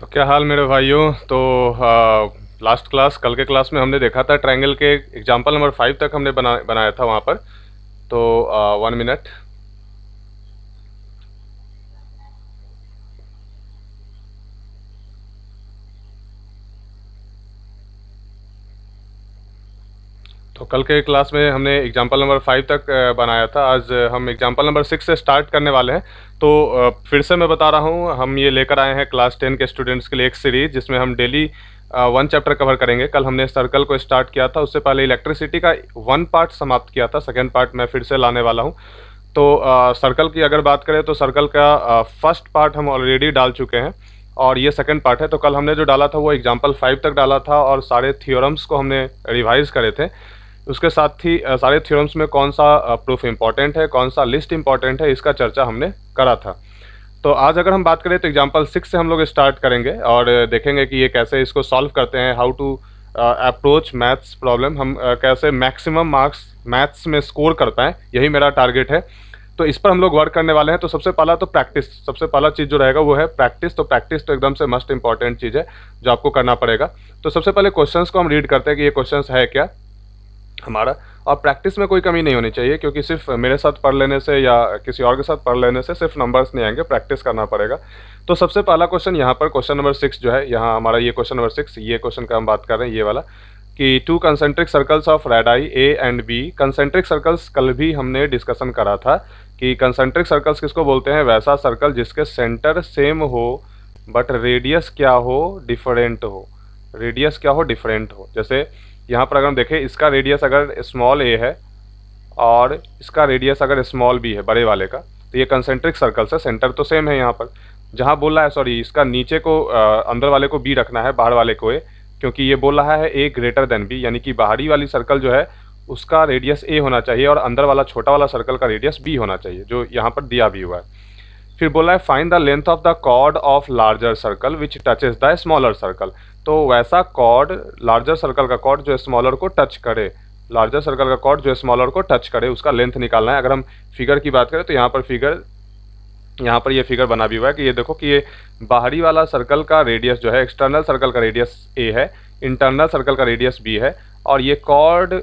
तो क्या हाल मेरे भाइयों। तो लास्ट क्लास कल के क्लास में हमने देखा था ट्रायंगल के एग्जांपल नंबर 5 तक हमने बनाया था वहाँ पर। तो 1 मिनट। तो कल के क्लास में हमने एग्जांपल नंबर 5 तक बनाया था। आज हम एग्जांपल नंबर 6 से स्टार्ट करने वाले हैं। तो फिर से मैं बता रहा हूँ, हम ये लेकर आए हैं क्लास 10 के स्टूडेंट्स के लिए एक सीरीज जिसमें हम डेली 1 चैप्टर कवर करेंगे। कल हमने सर्कल को स्टार्ट किया था, उससे पहले इलेक्ट्रिसिटी का 1 पार्ट समाप्त किया था। सेकेंड पार्ट मैं फिर से लाने वाला हूँ। तो सर्कल की अगर बात करें तो सर्कल का फर्स्ट पार्ट हम ऑलरेडी डाल चुके हैं और ये सेकंड पार्ट है। तो कल हमने जो डाला था वो एग्जांपल 5 तक डाला था और सारे थ्योरम्स को हमने रिवाइज करे थे। उसके साथ ही सारे थ्योरम्स में कौन सा प्रूफ इंपॉर्टेंट है, कौन सा लिस्ट इंपॉर्टेंट है, इसका चर्चा हमने करा था। तो आज अगर हम बात करें तो एग्जांपल 6 से हम लोग स्टार्ट करेंगे और देखेंगे कि ये कैसे इसको सॉल्व करते हैं, how to approach maths problem. हम कैसे मैक्सिमम मार्क्स मैथ्स में स्कोर कर पाएँ, यही मेरा टारगेट है। तो इस पर हम लोग वर्क करने वाले हैं। तो सबसे पहला तो प्रैक्टिस, सबसे पहला चीज़ जो रहेगा वो है प्रैक्टिस। तो प्रैक्टिस तो एकदम से मस्ट इंपॉर्टेंट चीज़ है जो आपको करना पड़ेगा। तो सबसे पहले क्वेश्चंस को हम रीड करते हैं कि ये क्वेश्चंस है क्या हमारा। और प्रैक्टिस में कोई कमी नहीं होनी चाहिए, क्योंकि सिर्फ मेरे साथ पढ़ लेने से या किसी और के साथ पढ़ लेने से सिर्फ नंबर्स नहीं आएंगे, प्रैक्टिस करना पड़ेगा। तो सबसे पहला क्वेश्चन यहाँ पर क्वेश्चन नंबर 6 जो है, यहाँ हमारा ये क्वेश्चन नंबर 6, ये क्वेश्चन का हम बात कर रहे हैं, ये वाला कि 2 concentric circles of radii A and B. Concentric circles कल भी हमने डिस्कशन करा था कि कंसेंट्रिक सर्कल्स किसको बोलते हैं, वैसा सर्कल जिसके सेंटर सेम हो बट रेडियस क्या हो, डिफरेंट हो। रेडियस क्या हो, डिफरेंट हो। जैसे यहाँ पर अगर हम देखें, इसका रेडियस अगर स्मॉल ए है और इसका रेडियस अगर स्मॉल बी है, बड़े वाले का, तो ये कंसेंट्रिक सर्कल्स है, सेंटर तो सेम है। यहाँ पर जहाँ बोल रहा है, सॉरी, इसका नीचे को अंदर वाले को बी रखना है, बाहर वाले को ए, क्योंकि ये बोल रहा है ए ग्रेटर देन बी, यानी कि बाहरी वाली सर्कल जो है उसका रेडियस ए होना चाहिए और अंदर वाला छोटा वाला सर्कल का रेडियस बी होना चाहिए, जो यहाँ पर दिया भी हुआ है। फिर बोला है find the length of the chord of larger circle which touches the smaller circle. तो वैसा कॉर्ड, लार्जर सर्कल का कॉर्ड जो स्मॉलर को टच करे, लार्जर सर्कल का कॉर्ड जो स्मॉलर को टच करे, उसका लेंथ निकालना है। अगर हम फिगर की बात करें तो यहाँ पर ये फिगर बना भी हुआ है कि ये देखो कि ये बाहरी वाला सर्कल का रेडियस जो है, एक्सटर्नल सर्कल का रेडियस ए है, इंटरनल सर्कल का रेडियस बी है, और ये कॉर्ड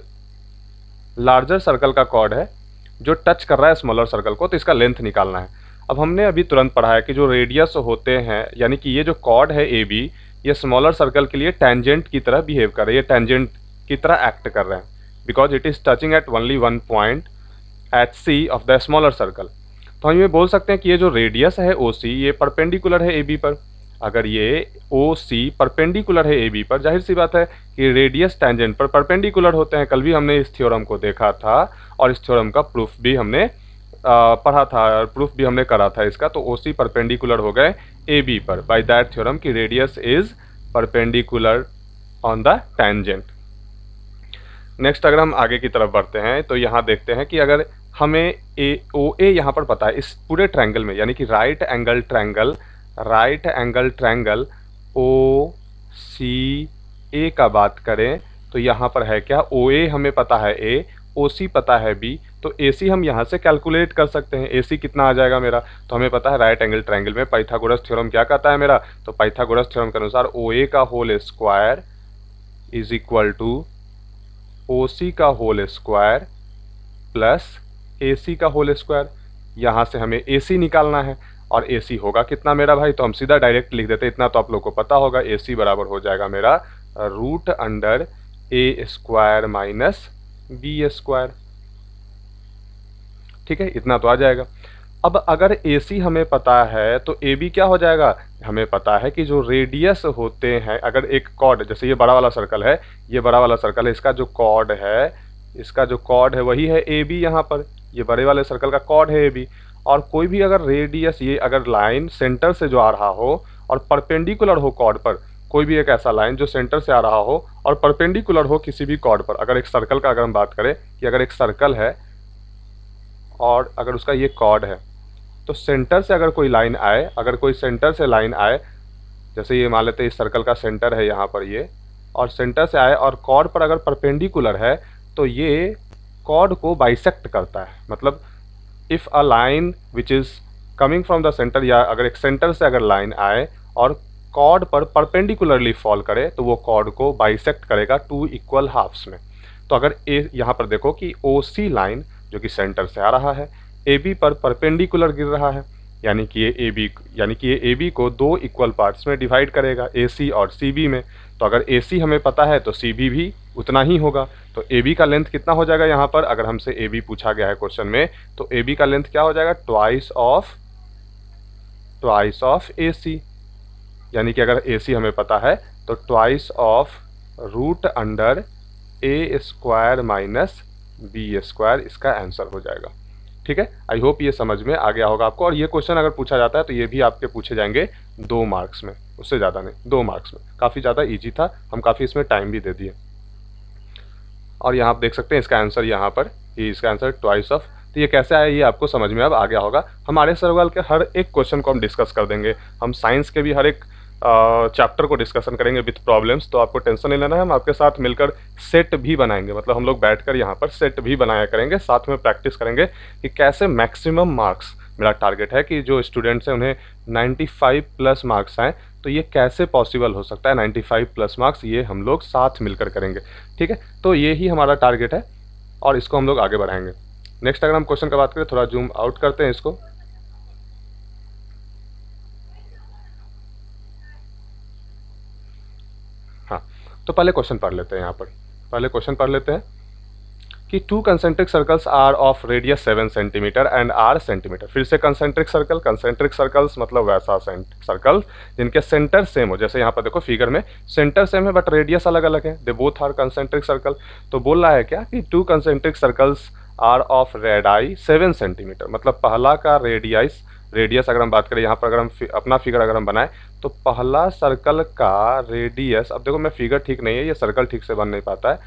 लार्जर सर्कल का कॉर्ड है जो टच कर रहा है स्मॉलर सर्कल को, तो इसका लेंथ निकालना है। अब हमने अभी तुरंत पढ़ा है कि जो रेडियस होते हैं, यानी कि ये जो कॉर्ड है ए बी, ये स्मॉलर सर्कल के लिए टेंजेंट की तरह बिहेव कर रहे हैं, ये टेंजेंट की तरह एक्ट कर रहे हैं, because it is touching at only 1 point at C of the smaller circle. तो हम ये बोल सकते हैं कि ये जो रेडियस है ओ सी, ये परपेंडिकुलर है ए बी पर। अगर ये ओ सी परपेंडिकुलर है ए बी पर, जाहिर सी बात है कि रेडियस टेंजेंट पर परपेंडिकुलर होते हैं। कल भी हमने इस थ्योरम को देखा था और इस थ्योरम का प्रूफ भी हमने पढ़ा था और प्रूफ भी हमने करा था इसका। तो ओ सी परपेंडिकुलर हो गए ए बी पर बाय दैट थ्योरम कि radius is perpendicular on the tangent. Next अगर हम आगे की तरफ बढ़ते हैं तो यहाँ देखते हैं कि अगर हमें ए ओ ए यहाँ पर पता है इस पूरे ट्रायंगल में, यानी कि right angle triangle O C ए का बात करें तो यहाँ पर है क्या, ओ ए हमें पता है ए, ओ सी पता है बी, तो ए सी हम यहाँ से कैलकुलेट कर सकते हैं। ए सी कितना आ जाएगा मेरा, तो हमें पता है राइट एंगल ट्रायंगल में पाइथागोरस थ्योरम क्या कहता है मेरा, तो पाइथागोरस थ्योरम के अनुसार ओ ए का whole square is equal to O C का whole square plus A C का होल स्क्वायर। यहाँ से हमें ए सी निकालना है और ए सी होगा कितना मेरा भाई, तो हम सीधा डायरेक्ट लिख देते हैं, इतना तो आप लोग को पता होगा, ए सी बराबर हो जाएगा मेरा root under A square minus B square. ठीक है, इतना तो आ जाएगा। अब अगर ए सी हमें पता है तो ए बी क्या हो जाएगा, हमें पता है कि जो रेडियस होते हैं, अगर एक कॉर्ड, जैसे ये बड़ा वाला सर्कल है, ये बड़ा वाला सर्कल है, इसका जो कॉर्ड है वही है ए बी। यहाँ पर ये बड़े वाले सर्कल का कॉर्ड है ए बी, और कोई भी अगर रेडियस, ये अगर लाइन सेंटर से जो आ रहा हो और परपेंडिकुलर हो कॉर्ड पर, कोई भी एक ऐसा लाइन जो सेंटर से आ रहा हो और परपेंडिकुलर हो किसी भी कॉर्ड पर, अगर एक सर्कल का अगर हम बात करें कि अगर एक सर्कल है और अगर उसका ये कॉर्ड है, तो सेंटर से अगर कोई लाइन आए, अगर कोई सेंटर से लाइन आए, जैसे ये मान लेते हैं इस सर्कल का सेंटर है यहाँ पर ये, और सेंटर से आए और कॉर्ड पर अगर परपेंडिकुलर है, तो ये कॉर्ड को बाइसेक्ट करता है। मतलब if a line which is coming from the centre, या अगर एक सेंटर से अगर लाइन आए और कॉर्ड पर परपेंडिकुलरली फॉल करे तो वो कॉर्ड को बाइसेक्ट करेगा 2 इक्वल हाफ्स में। तो अगर ए यहाँ पर देखो कि ओ सी लाइन जो कि सेंटर से आ रहा है ए बी पर परपेंडिकुलर गिर रहा है, यानी कि ये ए बी को 2 इक्वल पार्ट्स में डिवाइड करेगा, ए सी और सी बी में। तो अगर ए सी हमें पता है तो सी बी भी उतना ही होगा। तो ए बी का लेंथ कितना हो जाएगा यहाँ पर, अगर हमसे ए बी पूछा गया है क्वेश्चन में, तो ए बी का लेंथ क्या हो जाएगा, ट्वाइस ऑफ ए सी। यानी कि अगर ए सी हमें पता है तो twice of root under A square minus B square इसका आंसर हो जाएगा। ठीक है, आई होप ये समझ में आ गया होगा आपको। और ये क्वेश्चन अगर पूछा जाता है तो ये भी आपके पूछे जाएंगे 2 मार्क्स में, उससे ज़्यादा नहीं, 2 मार्क्स में। काफ़ी ज़्यादा ईजी था, हम काफ़ी इसमें टाइम भी दे दिए। और यहाँ आप देख सकते हैं इसका आंसर यहाँ पर, ये इसका आंसर ट्वाइस ऑफ। तो ये कैसे आया ये आपको समझ में अब आ गया होगा। हमारे सर्वाल के हर एक क्वेश्चन को हम डिस्कस कर देंगे। हम साइंस के भी हर एक चैप्टर को डिस्कशन करेंगे विथ प्रॉब्लम्स, तो आपको टेंशन नहीं लेना है। हम आपके साथ मिलकर सेट भी बनाएंगे, मतलब हम लोग बैठकर यहाँ पर सेट भी बनाया करेंगे, साथ में प्रैक्टिस करेंगे कि कैसे मैक्सिमम मार्क्स, मेरा टारगेट है कि जो स्टूडेंट्स हैं उन्हें 95 प्लस मार्क्स आएँ, तो ये कैसे पॉसिबल हो सकता है 95 प्लस मार्क्स, ये हम लोग साथ मिलकर करेंगे। ठीक है, तो ये ही हमारा टारगेट है और इसको हम लोग आगे बढ़ाएंगे। नेक्स्ट अगर हम क्वेश्चन का बात करें, थोड़ा जूम आउट करते हैं इसको। हाँ, तो पहले क्वेश्चन पढ़ लेते हैं। यहाँ पर पहले क्वेश्चन पढ़ लेते हैं कि 2 concentric circles are of radius 7 centimetre and R centimetre. फिर से कंसेंट्रिक सर्कल्स मतलब वैसा सर्कल जिनके सेंटर सेम हो। जैसे यहाँ पर देखो फिगर में सेंटर सेम है बट रेडियस अलग अलग है, they both are concentric circle. तो बोल रहा है क्या कि 2 concentric circles are of radii 7 centimetre, मतलब पहला का रेडियस अगर हम बात करें, यहाँ पर अगर हम अपना फिगर अगर हम बनाएं तो पहला सर्कल का रेडियस, अब देखो मैं फिगर ठीक नहीं है, ये सर्कल ठीक से बन नहीं पाता है,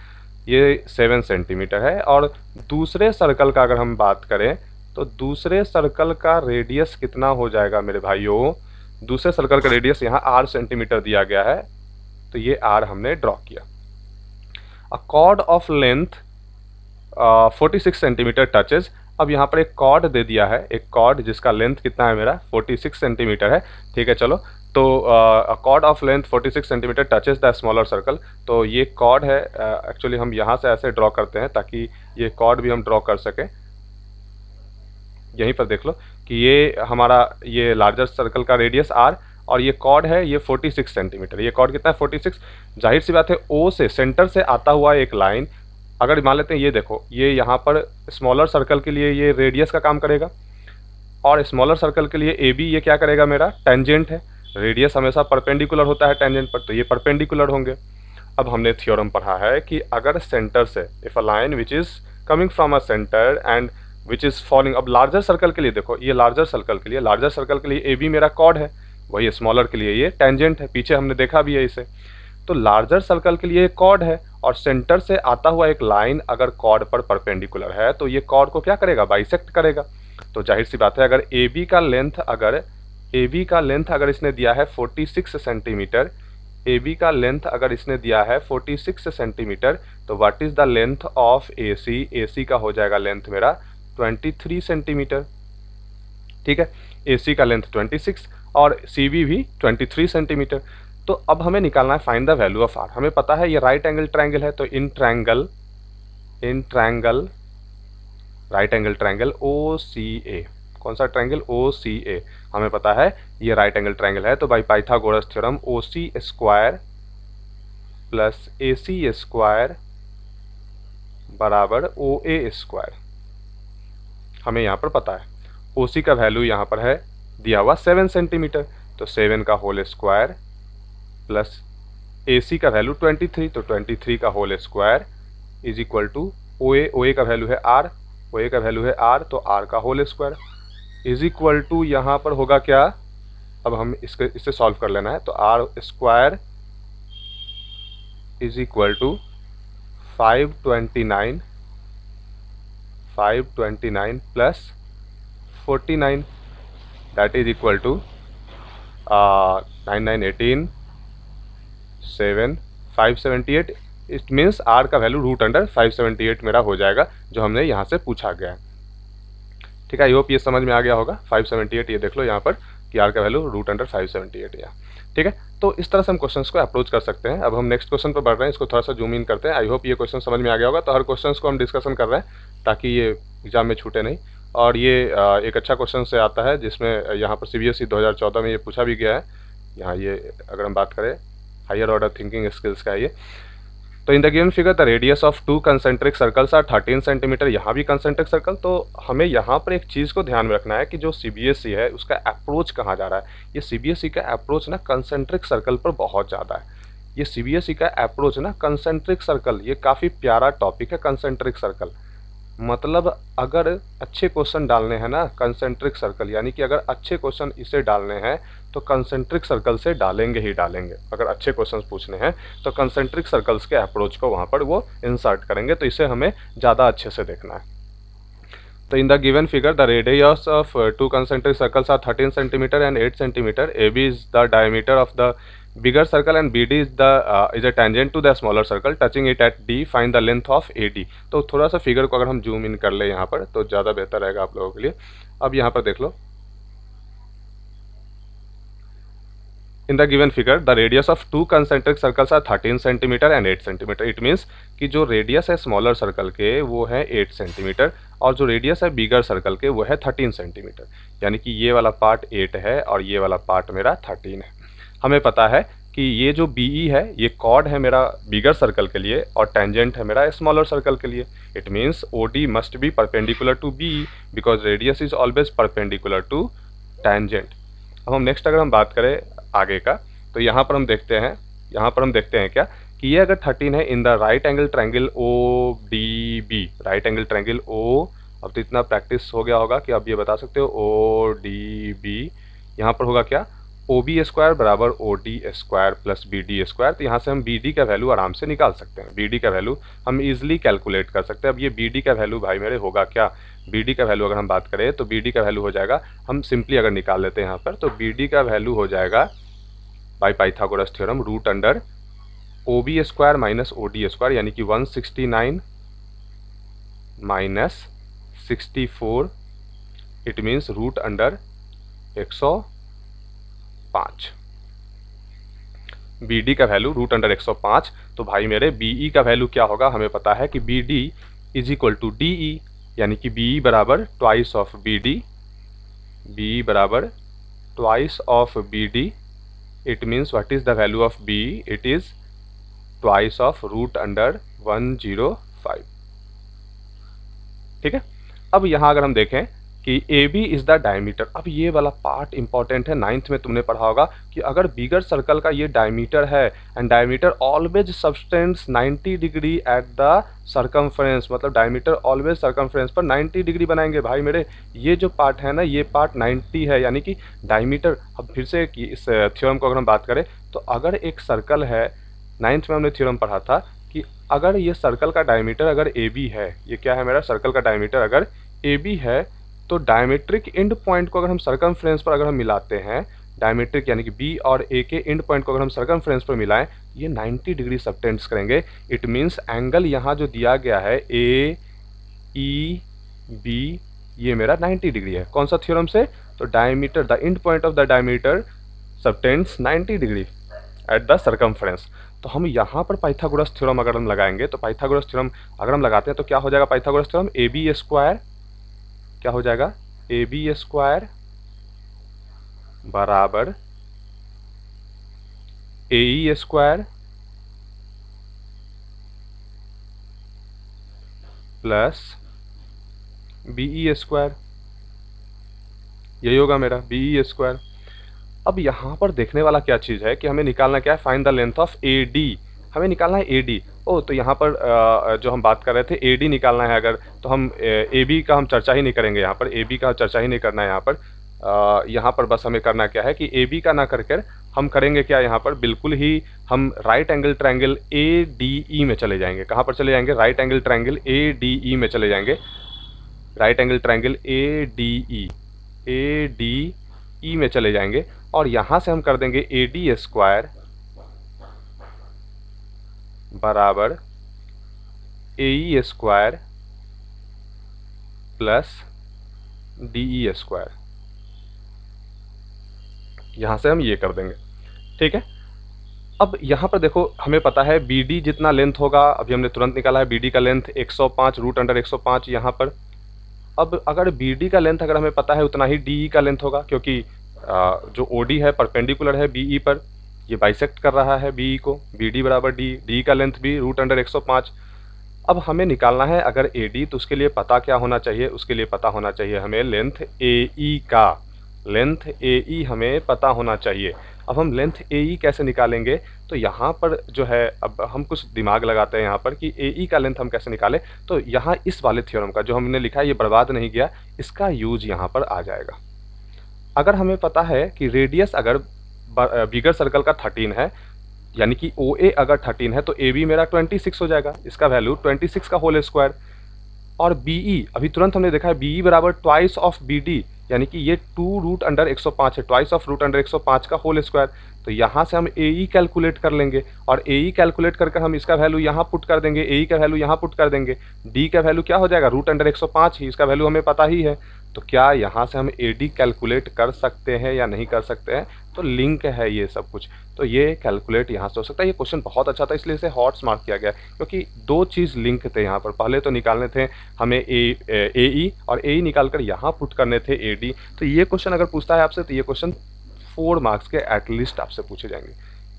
ये 7 सेंटीमीटर है। और दूसरे सर्कल का अगर हम बात करें तो दूसरे सर्कल का रेडियस कितना हो जाएगा मेरे भाइयों, दूसरे सर्कल का रेडियस यहाँ 8 सेंटीमीटर दिया गया है, तो ये आर हमने ड्रॉ किया। अ cord of length 46 centimetre touches. अब यहाँ पर एक कॉर्ड दे दिया है, एक कॉर्ड जिसका लेंथ कितना है मेरा 46 सेंटीमीटर है। ठीक है, चलो तो chord of length 46 centimetre touches the smaller circle. तो ये कॉर्ड है, एक्चुअली हम यहाँ से ऐसे ड्रॉ करते हैं ताकि ये कॉर्ड भी हम ड्रॉ कर सकें। यहीं पर देख लो कि ये हमारा ये लार्जर सर्कल का रेडियस आर और ये कॉर्ड है ये 46 सेंटीमीटर। ये कॉर्ड कितना है 46। जाहिर सी बात है ओ से सेंटर से आता हुआ एक लाइन, अगर मान लेते हैं ये देखो, ये यहाँ पर स्मॉलर सर्कल के लिए ये रेडियस का काम करेगा और स्मॉलर सर्कल के लिए ए बी ये क्या करेगा मेरा टेंजेंट है। रेडियस हमेशा परपेंडिकुलर होता है टेंजेंट पर, तो ये परपेंडिकुलर होंगे। अब हमने थ्योरम पढ़ा है कि अगर सेंटर से if a line which is coming from a centre and which is following, अब लार्जर सर्कल के लिए देखो, ये लार्जर सर्कल के लिए ए बी मेरा कॉर्ड है, वही स्मॉलर के लिए ये टेंजेंट है, पीछे हमने देखा भी है इसे। तो लार्जर सर्कल के लिए कॉर्ड है और सेंटर से आता हुआ एक लाइन अगर कॉर्ड पर परपेंडिकुलर है तो ये कॉर्ड को क्या करेगा, बाइसेक्ट करेगा। तो जाहिर सी बात है अगर ए बी का लेंथ अगर इसने दिया है 46 सेंटीमीटर, ए बी का लेंथ अगर इसने दिया है 46 सेंटीमीटर, तो what is the length of A C का हो जाएगा लेंथ मेरा 23 सेंटीमीटर। ठीक है, ए सी का लेंथ 26 और सी बी भी 23 सेंटीमीटर। तो अब हमें निकालना है find the value of R. हमें पता है ये राइट एंगल ट्रायंगल है, तो इन triangle right angle triangle O C A, कौन सा ट्रायंगल ओ सी ए, हमें पता है ये राइट एंगल ट्रायंगल है। तो by Pythagoras theorem O C square plus A C square बराबर ओ ए स्क्वायर, हमें यहाँ पर पता है। ओ सी का वैल्यू यहाँ पर है दिया हुआ 7 सेंटीमीटर, तो 7 का whole square plus A C का वैल्यू 23, तो 23 का whole square is equal to O A का वैल्यू है आर, ओ ए का वैल्यू है आर, तो आर का whole square is equal to यहाँ पर होगा क्या, अब हम इससे सॉल्व कर लेना है। तो R square is equal to 529 plus 49, that is equal to 9918 7 578। It means R का वैल्यू रूट अंडर 578 मेरा हो जाएगा, जो हमने यहाँ से पूछा गया है। ठीक है, आई होप ये समझ में आ गया होगा। 578 ये देख लो यहाँ पर कि आर का वैल्यू √578 यहाँ, ठीक है। तो इस तरह से हम क्वेश्चंस को अप्रोच कर सकते हैं। अब हम नेक्स्ट क्वेश्चन पर बढ़ रहे हैं, इसको थोड़ा सा जूम इन करते हैं। आई होप ये क्वेश्चन समझ में आ गया होगा। तो हर क्वेश्चंस को हम डिस्कशन कर रहे हैं ताकि ये एग्जाम में छूटे नहीं। और ये एक अच्छा क्वेश्चन से आता है जिसमें यहाँ पर CBSE 2014 में ये पूछा भी गया है। यहाँ ये अगर हम बात करें हायर ऑर्डर थिंकिंग स्किल्स का है ये। तो in the given figure the radius of 2 concentric circles are 13 centimetre. यहाँ भी कंसेंट्रिक सर्कल। तो हमें यहाँ पर एक चीज़ को ध्यान में रखना है कि जो CBSE है उसका अप्रोच कहाँ जा रहा है। ये CBSE का अप्रोच ना कंसेंट्रिक सर्कल पर बहुत ज़्यादा है। ये CBSE का अप्रोच ना कंसेंट्रिक सर्कल, ये काफ़ी प्यारा टॉपिक है कंसेंट्रिक सर्कल। मतलब अगर अच्छे क्वेश्चन डालने हैं ना कंसेंट्रिक सर्कल, यानी कि अगर अच्छे क्वेश्चन इसे डालने हैं तो कंसेंट्रिक सर्कल से डालेंगे ही डालेंगे। अगर अच्छे क्वेश्चन पूछने हैं तो कंसेंट्रिक सर्कल्स के अप्रोच को वहाँ पर वो इंसर्ट करेंगे। तो इसे हमें ज़्यादा अच्छे से देखना है। तो in the given figure the radius of 2 concentric circles are 13 centimeter and 8 centimeter. AB is the diameter of the bigger circle and BD is a tangent to the smaller circle touching it at D. Find the length of AD. तो थोड़ा सा figure को अगर हम zoom in कर ले यहाँ पर तो ज़्यादा बेहतर रहेगा आप लोगों के लिए। अब यहाँ पर देख लो, in the given figure the radius of 2 concentric circles are 13 centimetre and 8 centimetre. It means कि जो रेडियस है स्मॉलर सर्कल के वो है 8 सेंटीमीटर और जो रेडियस है बिगर सर्कल के वो है 13 सेंटीमीटर। यानी कि ये वाला पार्ट 8 है और ये वाला पार्ट मेरा 13 है। हमें पता है कि ये जो BE है ये कॉर्ड है मेरा बिगर सर्कल के लिए और टेंजेंट है मेरा स्मॉलर सर्कल के लिए। It means OD must be perpendicular to BE because radius is always perpendicular to tangent. अब हम नेक्स्ट अगर हम बात करें आगे का तो यहाँ पर हम देखते हैं क्या कि ये अगर 13 है in the right angle triangle ODB, right angle triangle O। अब तो इतना प्रैक्टिस हो गया होगा कि आप ये बता सकते हो ODB यहाँ पर होगा क्या OB स्क्वायर बराबर OD square plus BD square. तो यहाँ से हम BD का वैल्यू आराम से निकाल सकते हैं। BD का वैल्यू हम इजीली कैलकुलेट कर सकते हैं। अब ये BD का वैल्यू भाई मेरे होगा क्या, BD का वैल्यू अगर हम बात करें तो BD का वैल्यू हो जाएगा, हम सिंपली अगर निकाल लेते हैं यहाँ पर तो BD का वैल्यू हो जाएगा by Pythagoras theorem root under OB square minus OD square, यानी कि 169 minus 64 it means root under 105। BD का वैल्यू रूट अंडर 105। तो भाई मेरे BE का वैल्यू क्या होगा, हमें पता है कि BD is equal to DE, यानी कि BE बराबर ट्वाइस ऑफ BD, BE बराबर twice of BD। It means what is the value of BE, it is twice of root under 105। ठीक है। अब यहाँ अगर हम देखें कि AB इज द डायमीटर, अब ये वाला पार्ट इंपॉर्टेंट है। 9th में तुमने पढ़ा होगा कि अगर बिगर सर्कल का ये डायमीटर है and diameter always subtends 90 degree at the circumference, मतलब डायमीटर ऑलवेज सर्कमफ्रेंस पर 90 डिग्री बनाएंगे। भाई मेरे ये जो पार्ट है ना ये पार्ट 90 है, यानी कि डायमीटर। अब फिर से इस थ्योरम को अगर हम बात करें तो अगर एक सर्कल है, 9th में हमने थ्योरम पढ़ा था कि अगर ये सर्कल का डायमीटर अगर AB है, ये क्या है मेरा सर्कल का डायमीटर अगर AB है तो डायमेट्रिक एंड पॉइंट को अगर हम सर्कमफ्रेंस पर अगर हम मिलाते हैं, डायमेट्रिक यानी कि B और A के एंड पॉइंट को अगर हम सर्कमफ्रेंस पर मिलाएं ये 90 डिग्री सबटेंड्स करेंगे। इट मीन्स एंगल यहाँ जो दिया गया है AEB ये मेरा 90 डिग्री है। कौन सा थ्योरम से, तो diameter the end point of the diameter subtends 90 degree at the circumference. तो हम यहाँ पर पाइथागोरस थ्योरम अगर हम लगाएंगे तो पाइथागोरस थ्योरम अगर हम लगाते हैं तो क्या हो जाएगा पाइथागोरस थ्योरम, AB स्क्वायर क्या हो जाएगा AB स्क्वायर बराबर AE square plus BE square, यही होगा मेरा BE स्क्वायर। अब यहाँ पर देखने वाला क्या चीज़ है कि हमें निकालना क्या है, find the length of AD, हमें निकालना है AD। तो यहाँ पर जो हम बात कर रहे थे AD निकालना है अगर, तो हम AB का हम चर्चा ही नहीं करेंगे यहाँ पर, AB का चर्चा ही नहीं करना है यहाँ पर बस हमें करना क्या है कि AB का ना करके हम करेंगे क्या यहाँ पर, बिल्कुल ही हम राइट एंगल ट्रायंगल ADE में चले जाएंगे। कहाँ पर चले जाएंगे, राइट एंगल ट्रायंगल ADE में चले जाएंगे, राइट एंगल ट्रायंगल ADE में चले जाएंगे और यहाँ से हम कर देंगे AD स्क्वायर बराबर AE square plus DE square. यहाँ से हम ये कर देंगे, ठीक है। अब यहाँ पर देखो हमें पता है बी डी जितना लेंथ होगा, अभी हमने तुरंत निकाला है, बी डी का लेंथ 105 रूट अंडर 105 यहाँ पर। अब अगर बी डी का लेंथ अगर हमें पता है उतना ही डी ई का लेंथ होगा, क्योंकि जो ओ डी है परपेंडिकुलर है बी ई पर, ये बाइसेक्ट कर रहा है बी ई को, बी डी बराबर डी, डी का लेंथ भी रूट अंडर 105। अब हमें निकालना है अगर ए डी, तो उसके लिए पता क्या होना चाहिए, उसके लिए पता होना चाहिए हमें लेंथ ए ई का, लेंथ ए ई हमें पता होना चाहिए। अब हम लेंथ ए ई कैसे निकालेंगे, तो यहाँ पर जो है अब हम कुछ दिमाग लगाते हैं यहाँ पर कि ए ई का लेंथ हम कैसे निकालें। तो यहाँ इस वाले थ्योरम का जो हमने लिखा है ये बर्बाद नहीं गया, इसका यूज यहाँ पर आ जाएगा। अगर हमें पता है कि रेडियस अगर बिगर सर्कल का 13 है, यानी कि ओ ए अगर 13 है तो ए बी मेरा 26 हो जाएगा, इसका वैल्यू 26 का होल स्क्वायर। और बी ई अभी तुरंत हमने देखा है बी ई बराबर ट्वाइस ऑफ बी डी, यानी कि ये 2 रूट अंडर 105 है, ट्वाइस ऑफ रूट अंडर 105 का होल स्क्वायर। तो यहाँ से हम ए ई कैलकुलेट कर लेंगे, और ए ई कैलकुलेट करके हम इसका वैल्यू यहाँ पुट कर देंगे, ए ई का वैल्यू यहाँ पुट कर देंगे, डी का वैल्यू क्या हो जाएगा रूट अंडर 105 ही, इसका वैल्यू हमें पता ही है। तो क्या यहाँ से हम ए डी कैलकुलेट कर सकते हैं या नहीं कर सकते हैं, तो लिंक है ये सब कुछ, तो ये कैलकुलेट यहाँ से हो सकता है। ये क्वेश्चन बहुत अच्छा था इसलिए इसे हॉट्स मार्क किया गया, क्योंकि दो चीज़ लिंक थे यहाँ पर। पहले तो निकालने थे हमें ए ई, और ए ई निकाल कर यहाँ पुट करने थे ए डी। तो ये क्वेश्चन अगर पूछता है आपसे तो ये क्वेश्चन 4 मार्क्स के एटलीस्ट आपसे पूछे जाएंगे।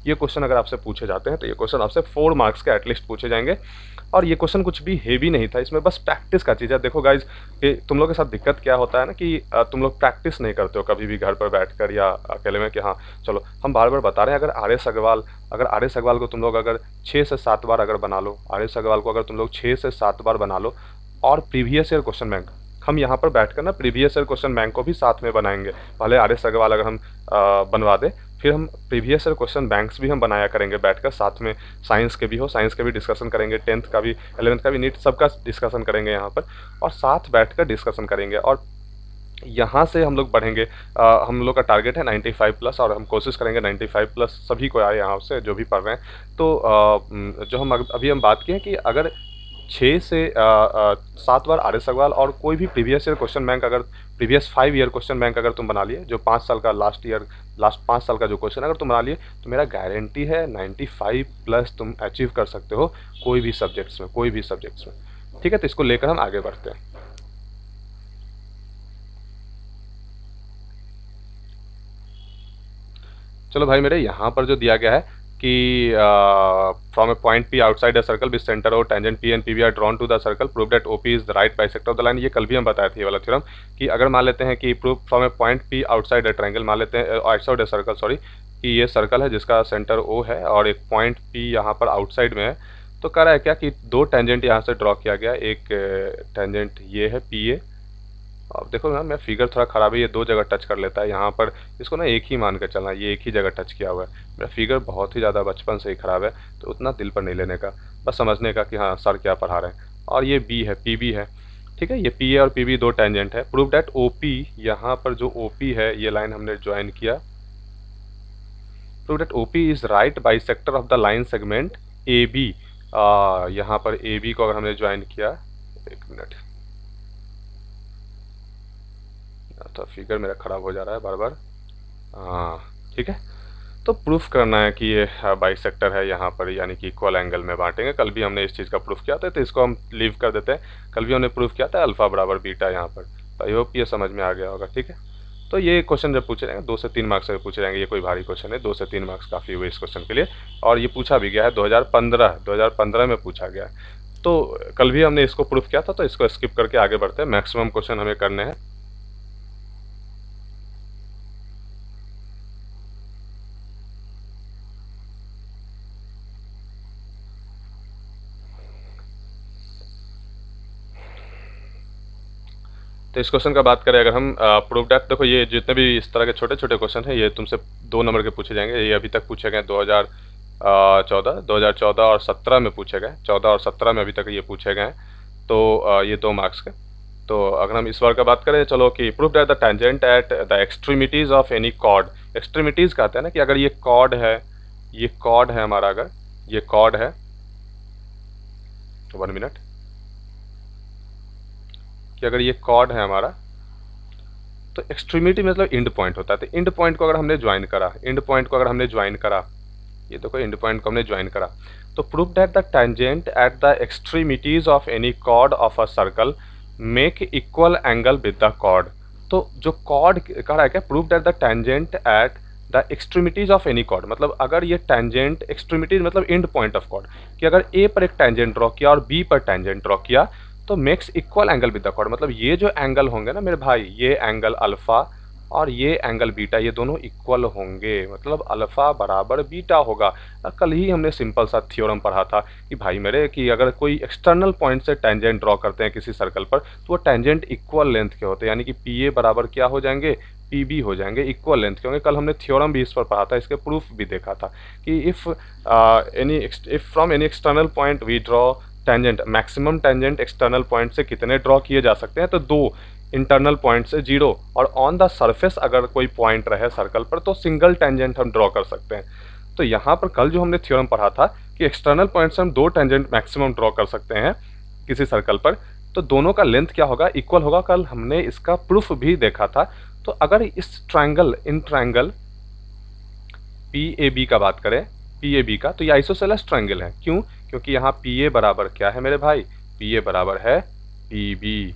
ये क्वेश्चन अगर आपसे पूछे जाते हैं तो ये क्वेश्चन आपसे 4 मार्क्स के एटलीस्ट पूछे जाएंगे। और ये क्वेश्चन कुछ भी हेवी नहीं था, इसमें बस प्रैक्टिस का चीज़ है। देखो गाइज कि तुम लोग के साथ दिक्कत क्या होता है ना कि तुम लोग प्रैक्टिस नहीं करते हो कभी भी घर पर बैठकर या अकेले में, कि हाँ चलो हम बार बार बता रहे हैं। अगर आर एस अग्रवाल को तुम लोग अगर 6 से 7 बार अगर बना लो, आर एस अग्रवाल को अगर तुम लोग 6 से 7 बार बना लो, और प्रीवियस ईयर क्वेश्चन बैंक हम यहाँ पर बैठकर ना प्रीवियस ईयर क्वेश्चन बैंक को भी साथ में बनाएंगे। पहले आर एस अग्रवाल अगर हम बनवा दें, फिर हम प्रीवियस ईयर क्वेश्चन बैंक्स भी हम बनाया करेंगे बैठकर साथ में। साइंस के भी हो, साइंस के भी डिस्कशन करेंगे, 10th का भी 11th का भी, नीट सबका डिस्कशन करेंगे यहाँ पर, और साथ बैठकर डिस्कशन करेंगे। और यहाँ से हम लोग बढ़ेंगे। हम लोग का टारगेट है 95 प्लस, और हम कोशिश करेंगे 95 प्लस सभी को आए यहाँ से जो भी पढ़ रहे हैं। तो जो हम अभी हम बात किए कि अगर 6 से 7 बार आर एस अग्रवाल और कोई भी प्रीवियस ईयर क्वेश्चन बैंक, अगर प्रीवियस 5 ईयर क्वेश्चन बैंक अगर तुम बना लिए, जो 5 साल का लास्ट 5 साल का जो क्वेश्चन अगर तुम बना लिए, तो मेरा गारंटी है 95 प्लस तुम अचीव कर सकते हो कोई भी सब्जेक्ट्स में, ठीक है। तो इसको लेकर हम आगे बढ़ते हैं। चलो भाई, मेरे यहाँ पर जो दिया गया है कि from a point P outside a circle with centre और tangent P and P V R drawn to the circle, prove that O P is the right bisector of the line. ये कल भी हम बताए थे ये वाला थ्योरम, कि अगर मान लेते हैं कि prove from a point P outside a triangle, मान लेते हैं आउटसाइड अ सर्कल, सॉरी, कि ये सर्कल है जिसका सेंटर ओ है और एक पॉइंट पी यहाँ पर आउटसाइड में है। तो कह रहा है क्या कि 2 टेंजेंट यहाँ से ड्रॉ किया गया, एक टेंजेंट ये है पी ए। अब देखो ना, मैं फिगर थोड़ा ख़राब है, ये 2 जगह टच कर लेता है यहाँ पर, इसको ना एक ही मान कर चलना, ये एक ही जगह टच किया हुआ है। मेरा फिगर बहुत ही ज़्यादा बचपन से ही ख़राब है, तो उतना दिल पर नहीं लेने का, बस समझने का कि हाँ सर क्या पढ़ा रहे हैं। और ये बी है, पी बी है, ठीक है। ये पी ए और पी बी 2 टेंजेंट है। प्रूव डैट ओ पी, यहाँ पर जो ओ पी है ये लाइन हमने ज्वाइन किया, prove that O P is right bisector of the line segment A B. यहाँ पर ए बी को अगर हमने ज्वाइन किया, 1 मिनट, तो फिगर मेरा ख़राब हो जा रहा है बार बार, हाँ ठीक है। तो प्रूफ करना है कि ये बाइसेक्टर है यहाँ पर, यानी कि इक्वल एंगल में बांटेंगे। कल भी हमने इस चीज़ का प्रूफ किया था, तो इसको हम लीव कर देते हैं। कल भी हमने प्रूफ किया था अल्फ़ा बराबर बीटा यहाँ पर, तो आई होप ये समझ में आ गया होगा, ठीक है। तो ये क्वेश्चन जब पूछे जाएंगे 2 से 3 मार्क्स से पूछे जाएंगे, ये कोई भारी क्वेश्चन है, 2 से 3 मार्क्स काफ़ी हुए इस क्वेश्चन के लिए। और ये पूछा भी गया है 2015 में पूछा गया है। तो कल भी हमने इसको प्रूफ किया था, तो इसको स्किप करके आगे बढ़ते हैं। मैक्सिमम क्वेश्चन हमें करने हैं। तो इस क्वेश्चन का बात करें अगर हम, प्रूफ डैट, देखो ये जितने भी इस तरह के छोटे छोटे क्वेश्चन हैं ये तुमसे 2 नंबर के पूछे जाएंगे। ये अभी तक पूछे गए 2014 और 17 में पूछे गए, 14 और 17 में अभी तक ये पूछे गए। तो ये 2 मार्क्स के। तो अगर हम इस बार का बात करें, चलो कि proof that the tangent at the extremities of any chord. Extremities कहते हैं ना कि अगर ये कॉर्ड है, ये कॉर्ड है हमारा, अगर ये कॉर्ड है, 1 मिनट, कि अगर ये कॉर्ड है हमारा, तो एक्सट्रीमिटी मतलब एंड पॉइंट होता है। तो एंड पॉइंट को अगर हमने ज्वाइन करा, एंड पॉइंट को अगर हमने ज्वाइन करा, ये देखो एंड पॉइंट को हमने ज्वाइन करा, तो prove that the tangent at the extremities of any chord of a circle make equal angle with the chord. तो जो कॉर्ड कह रहा है क्या, prove that the tangent at the extremities of any chord, मतलब अगर ये टेंजेंट, एक्सट्रीमिटीज मतलब एंड पॉइंट ऑफ कॉर्ड, कि अगर ए पर एक टेंजेंट ड्रॉ किया और बी पर टेंजेंट ड्रॉ किया तो makes equal angle with the chord, मतलब ये जो एंगल होंगे ना मेरे भाई, ये एंगल अल्फा और ये एंगल बीटा, ये दोनों इक्वल होंगे, मतलब अल्फा बराबर बीटा होगा। कल ही हमने सिंपल सा थ्योरम पढ़ा था कि भाई मेरे, कि अगर कोई एक्सटर्नल पॉइंट से टेंजेंट ड्रॉ करते हैं किसी सर्कल पर तो वो टेंजेंट इक्वल लेंथ के होते हैं, यानी कि पी ए बराबर क्या हो जाएंगे, पी बी हो जाएंगे, इक्वल लेंथ के होंगे। कल हमने थ्योरम भी इस पर पढ़ा था, इसके प्रूफ भी देखा था कि if from any external point we draw tangent, maximum tangent external point से कितने ड्रॉ किए जा सकते हैं, तो 2 इंटरनल पॉइंट से 0, और ऑन द सरफेस अगर कोई पॉइंट रहे सर्कल पर तो सिंगल टेंजेंट हम ड्रॉ कर सकते हैं। तो यहाँ पर कल जो हमने थ्योरम पढ़ा था कि एक्सटर्नल पॉइंट से हम 2 टेंजेंट मैक्सिमम ड्रॉ कर सकते हैं किसी सर्कल पर, तो दोनों का लेंथ क्या होगा, इक्वल होगा। कल हमने इसका प्रूफ भी देखा था। तो अगर इस triangle, in triangle P A B का बात करें, पी ए बी का, तो ये आइसोसेलेस ट्रायंगल है। क्यों? क्योंकि यहाँ पी ए बराबर क्या है मेरे भाई, पी ए बराबर है पी बी,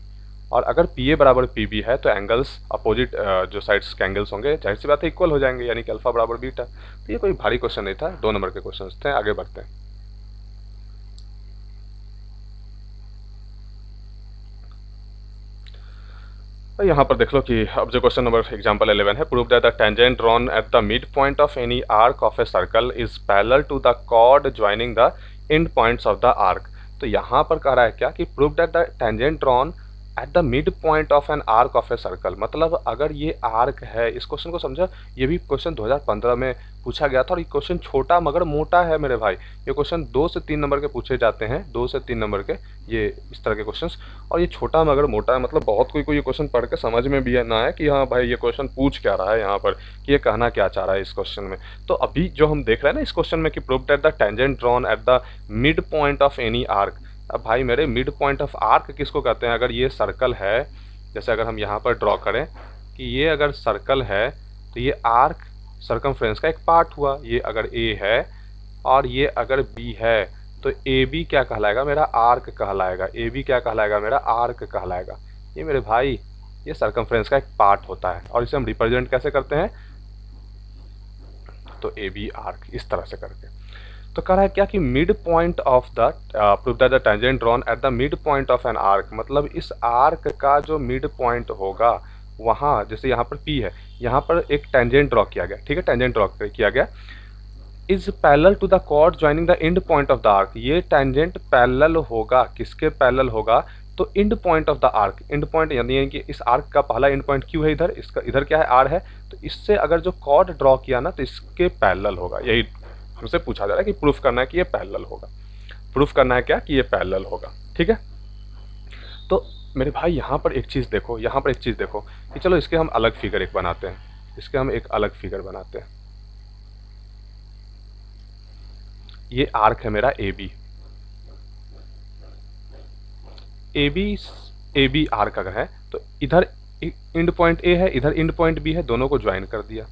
और अगर पी ए बराबर पी बी है तो एंगल्स अपोजिट जो साइड्स के एंगल्स होंगे जाहिर सी बात है इक्वल हो जाएंगे, यानी कि अल्फा बराबर बीटा। तो ये कोई भारी क्वेश्चन नहीं था, 2 नंबर के क्वेश्चन थे। आगे बढ़ते हैं। तो यहाँ पर देख लो कि अब जो क्वेश्चन नंबर एग्जांपल 11 है, prove that the tangent drawn at the mid point of any arc of a circle is parallel to the chord joining the end points of the arc. तो यहाँ पर कह रहा है क्या कि prove that the tangent drawn at the mid point of an arc of a circle, मतलब अगर ये आर्क है, इस क्वेश्चन को समझो, ये भी क्वेश्चन 2015 में पूछा गया था, और ये क्वेश्चन छोटा मगर मोटा है मेरे भाई। ये क्वेश्चन 2 से 3 नंबर के पूछे जाते हैं, 2 से 3 नंबर के ये इस तरह के क्वेश्चंस, और ये छोटा मगर मोटा है, मतलब बहुत कोई ये क्वेश्चन पढ़ के समझ में भी ना है कि हाँ भाई ये क्वेश्चन पूछ क्या रहा है यहाँ पर, कि ये कहना क्या चाह रहा है इस क्वेश्चन में। तो अभी जो हम देख रहे हैं ना इस क्वेश्चन में कि prove that the tangent drawn at the mid point of any arc. अब भाई मेरे मिड पॉइंट ऑफ आर्क किसको कहते हैं? अगर ये सर्कल है, जैसे अगर हम यहाँ पर ड्रॉ करें कि ये अगर सर्कल है तो ये आर्क सर्कमफ्रेंस का एक पार्ट हुआ। ये अगर ए है और ये अगर बी है तो ए बी क्या कहलाएगा? मेरा आर्क कहलाएगा। ए बी क्या कहलाएगा? मेरा आर्क कहलाएगा। ये मेरे भाई ये सर्कमफ्रेंस का एक पार्ट होता है, और इसे हम रिप्रेजेंट कैसे करते हैं? तो ए बी आर्क, इस तरह से करके। तो कह रहा है क्या कि mid point of the prove that the tangent drawn at the mid point of an arc, मतलब इस आर्क का जो मिड पॉइंट होगा वहाँ, जैसे यहाँ पर P है, यहाँ पर एक टेंजेंट ड्रॉ किया गया, ठीक है, टेंजेंट ड्रॉ किया गया, is parallel to the chord joining the end point of the arc. ये टेंजेंट पैरेलल होगा, किसके पैरेलल होगा? तो end point of the arc. End point यानी कि इस आर्क का पहला एंड पॉइंट Q है, इधर इसका, इधर क्या है? R है। तो इससे अगर जो कॉर्ड ड्रॉ किया ना तो इसके पैरेलल होगा। यही हमसे पूछा जा रहा है कि प्रूफ करना है कि ये पैरेलल होगा। प्रूफ करना है क्या? कि ये पैरेलल होगा, ठीक है। तो मेरे भाई यहाँ पर एक चीज़ देखो, यहाँ पर एक चीज़ देखो कि चलो इसके हम अलग फिगर एक बनाते हैं, इसके हम एक अलग फिगर बनाते हैं। ये आर्क है मेरा A B, A B arc अगर है तो इधर एंड पॉइंट ए है, इधर एंड पॉइंट बी है, दोनों को ज्वाइन कर दिया।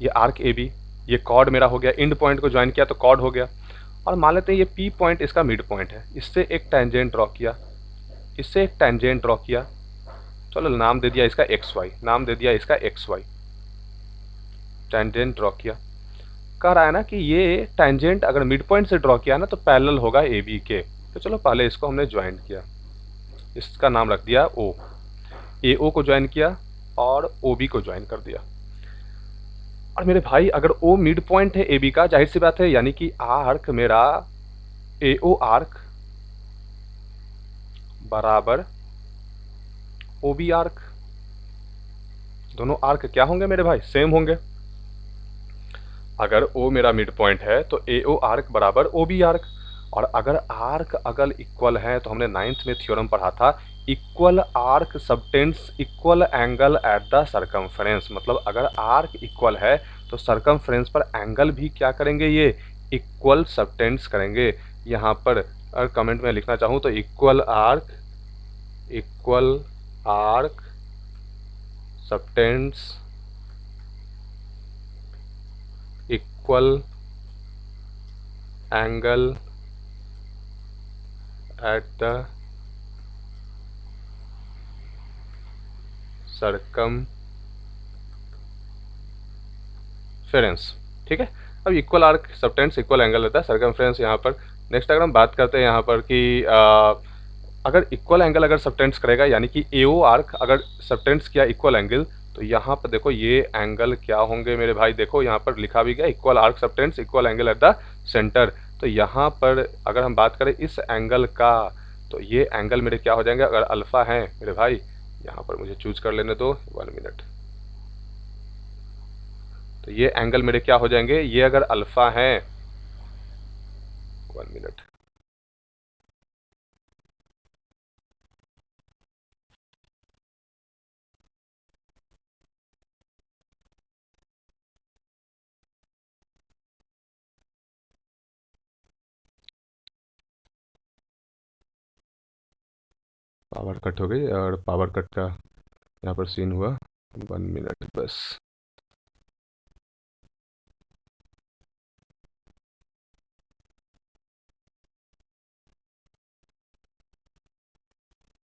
ये आर्क ए बी, ये कॉर्ड मेरा हो गया, एंड पॉइंट को ज्वाइन किया तो कॉर्ड हो गया। और मान लेते हैं ये पी पॉइंट इसका मिड पॉइंट है, इससे एक टेंजेंट ड्रॉ किया, इससे एक टेंजेंट ड्रॉ किया, चलो नाम दे दिया इसका एक्स वाई, नाम दे दिया इसका एक्स वाई, टेंजेंट ड्रॉ किया। कह रहा है ना कि ये टेंजेंट अगर मिड पॉइंट से ड्रॉ किया ना तो पैरेलल होगा ए बी के। तो चलो पहले इसको हमने ज्वाइन किया, इसका नाम रख दिया ओ, ए ओ को ज्वाइन किया और ओ बी को ज्वाइन कर दिया। और मेरे भाई अगर ओ मिड पॉइंट है ए बी का, जाहिर सी बात है, यानी कि आर्क मेरा ए ओ आर्क बराबर ओ बी आर्क, दोनों आर्क क्या होंगे मेरे भाई? सेम होंगे। अगर ओ मेरा मिड पॉइंट है तो ए ओ आर्क बराबर ओ बी आर्क। और अगर आर्क अगर इक्वल है तो हमने 9th में थ्योरम पढ़ा था, equal arc subtends equal angle at the circumference, मतलब अगर आर्क इक्वल है तो सर्कमफ्रेंस पर एंगल भी क्या करेंगे? ये इक्वल सबटेंड्स करेंगे। यहाँ पर अगर कमेंट में लिखना चाहूँ तो equal arc subtends equal angle at the circumference. ठीक है, अब equal arc subtends equal angle रहता है, सरकमफ्रेंस यहाँ पर। नेक्स्ट अगर हम बात करते हैं यहाँ पर कि अगर इक्वल एंगल अगर सबटेंस करेगा, यानी कि एओ आर्क अगर सबटेंस किया इक्वल एंगल, तो यहाँ पर देखो ये एंगल क्या होंगे मेरे भाई, देखो यहाँ पर लिखा भी गया equal arc subtends equal angle at the centre. तो यहाँ पर अगर हम बात करें इस एंगल का, तो ये एंगल मेरे क्या हो जाएंगे, अगर अल्फ़ा है मेरे भाई, यहाँ पर मुझे चूज कर लेने दो 1 मिनट। तो ये एंगल मेरे क्या हो जाएंगे, ये अगर अल्फ़ा है, 1 मिनट। पावर कट हो गई और पावर कट का यहाँ पर सीन हुआ, 1 मिनट बस।